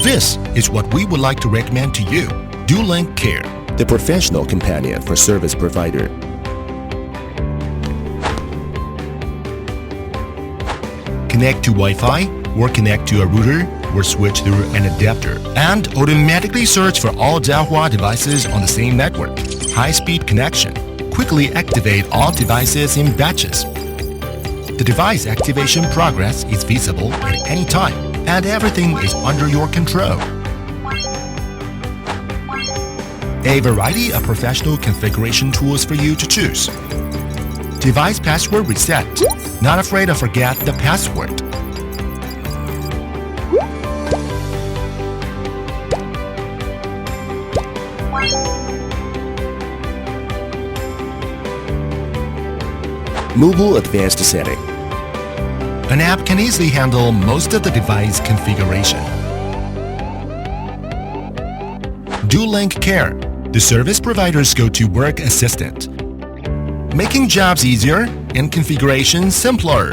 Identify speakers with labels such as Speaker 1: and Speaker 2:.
Speaker 1: This is what we would like to recommend to you. Dolynk Care,
Speaker 2: the professional companion for service provider.
Speaker 1: Connect to Wi-Fi or connect to a router or switch through an adapter and automatically search for all Dahua devices on the same network. High-speed connection. Quickly activate all devices in batches. The device activation progress is visible at any time and everything is under your control. A variety of professional configuration tools for you to choose. Device password reset. Not afraid to forget the password.
Speaker 2: Mobile advanced setting.
Speaker 1: An app can easily handle most of the device configuration. Dolynk Care, the service provider's go-to work assistant, making jobs easier and configuration simpler.